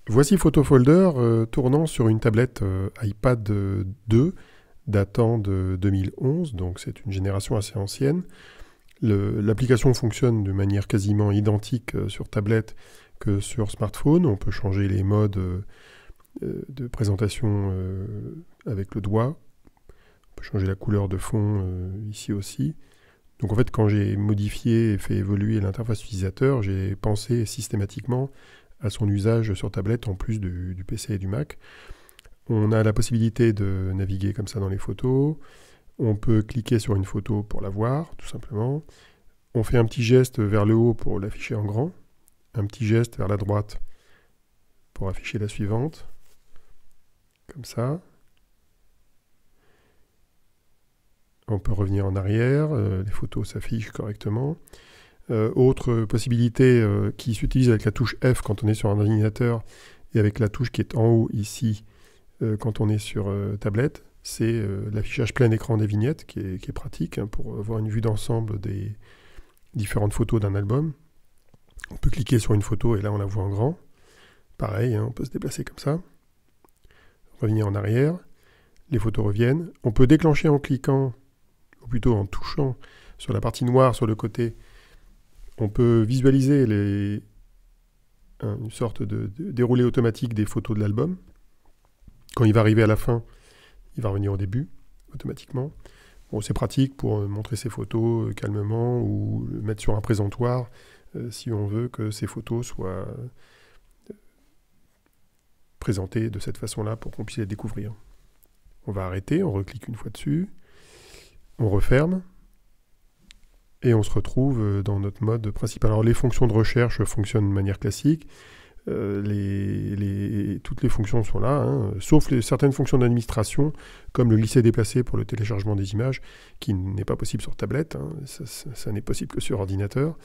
Voici PhotoFolder tournant sur une tablette iPad 2 datant de 2011, donc c'est une génération assez ancienne. L'application fonctionne de manière quasiment identique sur tablette que sur smartphone. On peut changer les modes de présentation avec le doigt. On peut changer la couleur de fond ici aussi. Donc en fait, quand j'ai modifié et fait évoluer l'interface utilisateur, j'ai pensé systématiquement à son usage sur tablette en plus du PC et du Mac. On a la possibilité de naviguer comme ça dans les photos. On peut cliquer sur une photo pour la voir, tout simplement. On fait un petit geste vers le haut pour l'afficher en grand. Un petit geste vers la droite pour afficher la suivante. Comme ça. On peut revenir en arrière. Les photos s'affichent correctement. Autre possibilité qui s'utilise avec la touche F quand on est sur un ordinateur et avec la touche qui est en haut ici quand on est sur tablette, c'est l'affichage plein écran des vignettes qui est pratique pour avoir une vue d'ensemble des différentes photos d'un album. On peut cliquer sur une photo et là on la voit en grand. Pareil, on peut se déplacer comme ça. Revenir en arrière. Les photos reviennent. On peut déclencher en cliquant, ou plutôt en touchant sur la partie noire sur le côté. On peut visualiser une sorte de déroulé automatique des photos de l'album. Quand il va arriver à la fin, il va revenir au début, automatiquement. Bon, c'est pratique pour montrer ses photos calmement ou le mettre sur un présentoir si on veut que ces photos soient présentées de cette façon-là pour qu'on puisse les découvrir. On va arrêter, on reclique une fois dessus, on referme. Et on se retrouve dans notre mode principal. Alors les fonctions de recherche fonctionnent de manière classique. Toutes les fonctions sont là, sauf certaines fonctions d'administration, comme le glisser-déplacer pour le téléchargement des images, qui n'est pas possible sur tablette. Ça n'est possible que sur ordinateur.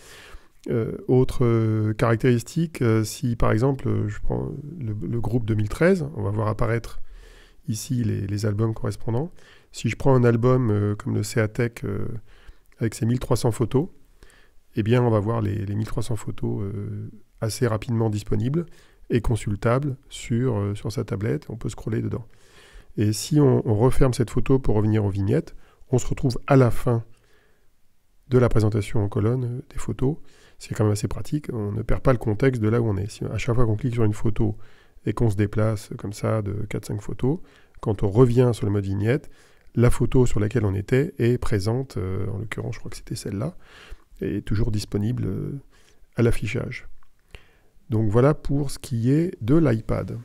Autre caractéristique, si par exemple je prends le groupe 2013, on va voir apparaître ici les albums correspondants. Si je prends un album comme le Seatec avec ses 1300 photos, eh bien on va voir les 1300 photos assez rapidement disponibles et consultables sur sa tablette. On peut scroller dedans. Et si on referme cette photo pour revenir aux vignettes, on se retrouve à la fin de la présentation en colonne des photos. C'est quand même assez pratique. On ne perd pas le contexte de là où on est. Si à chaque fois qu'on clique sur une photo et qu'on se déplace comme ça de 4-5 photos, quand on revient sur le mode vignette, la photo sur laquelle on était est présente, en l'occurrence je crois que c'était celle-là, est toujours disponible à l'affichage. Donc voilà pour ce qui est de l'iPad.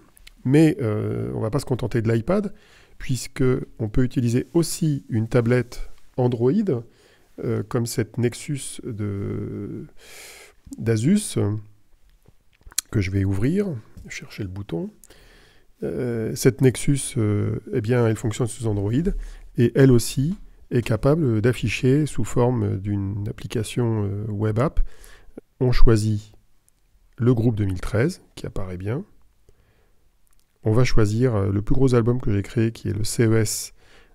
Mais on ne va pas se contenter de l'iPad, puisqu'on peut utiliser aussi une tablette Android, comme cette Nexus d'Asus, que je vais ouvrir, chercher le bouton. Cette Nexus, eh bien, elle fonctionne sous Android et elle aussi est capable d'afficher sous forme d'une application web app. On choisit le groupe 2013 qui apparaît bien. On va choisir le plus gros album que j'ai créé qui est le CES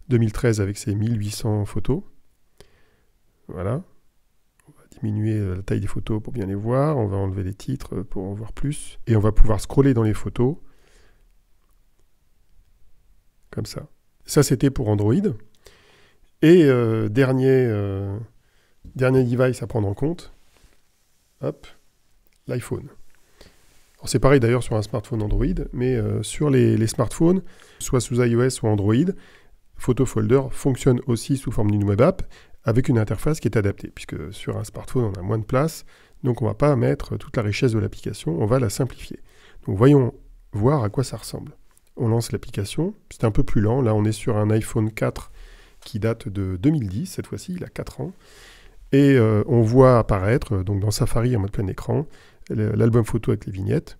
2013 avec ses 1800 photos. Voilà. On va diminuer la taille des photos pour bien les voir. On va enlever les titres pour en voir plus. Et on va pouvoir scroller dans les photos. Comme ça. Ça, c'était pour Android. Et dernier device à prendre en compte, hop, l'iPhone. Alors c'est pareil d'ailleurs sur un smartphone Android, mais sur les smartphones, soit sous iOS ou Android, PhotoFolder fonctionne aussi sous forme d'une web app avec une interface qui est adaptée, puisque sur un smartphone, on a moins de place, donc on ne va pas mettre toute la richesse de l'application, on va la simplifier. Donc voyons voir à quoi ça ressemble. On lance l'application, c'est un peu plus lent, là on est sur un iPhone 4 qui date de 2010, cette fois-ci, il a 4 ans, et on voit apparaître, donc dans Safari en mode plein écran, l'album photo avec les vignettes.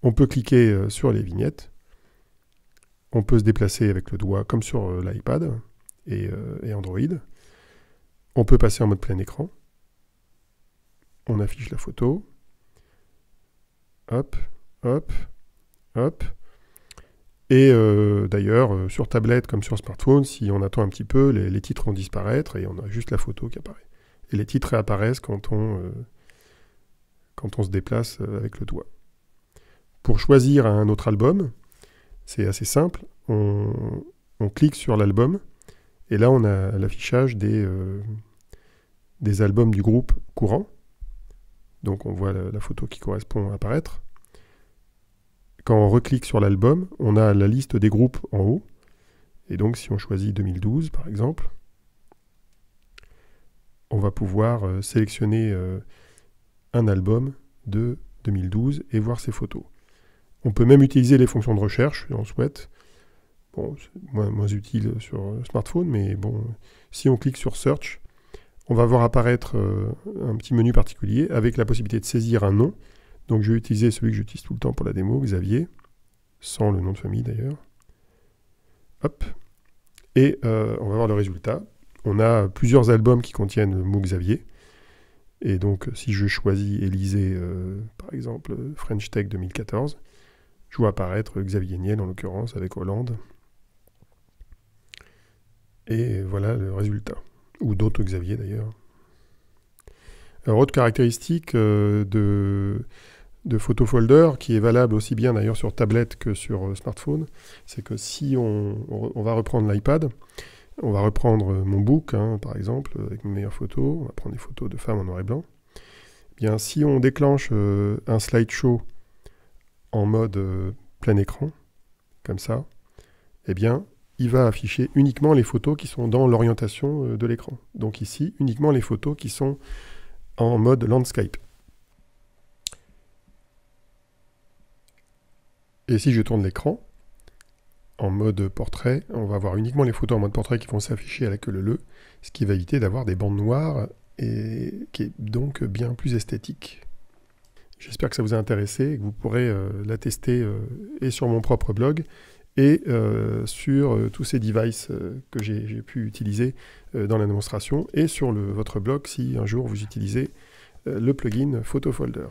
On peut cliquer sur les vignettes, on peut se déplacer avec le doigt comme sur l'iPad et Android. On peut passer en mode plein écran, on affiche la photo, hop, hop, hop. Et d'ailleurs, sur tablette comme sur smartphone, si on attend un petit peu, les titres vont disparaître et on a juste la photo qui apparaît. Et les titres réapparaissent quand on se déplace avec le doigt. Pour choisir un autre album, c'est assez simple. On clique sur l'album et là on a l'affichage des albums du groupe courant. Donc on voit la photo qui correspond apparaître. Quand on reclique sur l'album, on a la liste des groupes en haut. Et donc si on choisit 2012 par exemple, on va pouvoir sélectionner un album de 2012 et voir ses photos. On peut même utiliser les fonctions de recherche si on souhaite. Bon, c'est moins utile sur smartphone, mais bon, si on clique sur Search, on va voir apparaître un petit menu particulier avec la possibilité de saisir un nom. Donc je vais utiliser celui que j'utilise tout le temps pour la démo, Xavier, sans le nom de famille d'ailleurs. Hop. Et on va voir le résultat. On a plusieurs albums qui contiennent le mot Xavier. Et donc si je choisis Élysée, par exemple French Tech 2014, je vois apparaître Xavier Niel en l'occurrence avec Hollande. Et voilà le résultat. Ou d'autres Xavier d'ailleurs. Alors, autre caractéristique de PhotoFolder, qui est valable aussi bien d'ailleurs sur tablette que sur smartphone, c'est que si on va reprendre l'iPad, on va reprendre mon book, par exemple, avec mes meilleures photos, on va prendre des photos de femmes en noir et blanc. Eh bien, si on déclenche un slideshow en mode plein écran, comme ça, eh bien, il va afficher uniquement les photos qui sont dans l'orientation de l'écran. Donc ici, uniquement les photos qui sont en mode landscape. Et si je tourne l'écran, en mode portrait, on va avoir uniquement les photos en mode portrait qui vont s'afficher à la queue leu, ce qui va éviter d'avoir des bandes noires et qui est donc bien plus esthétique. J'espère que ça vous a intéressé et que vous pourrez la tester et sur mon propre blog et sur tous ces devices que j'ai pu utiliser dans la démonstration et sur votre blog si un jour vous utilisez le plugin PhotoFolder.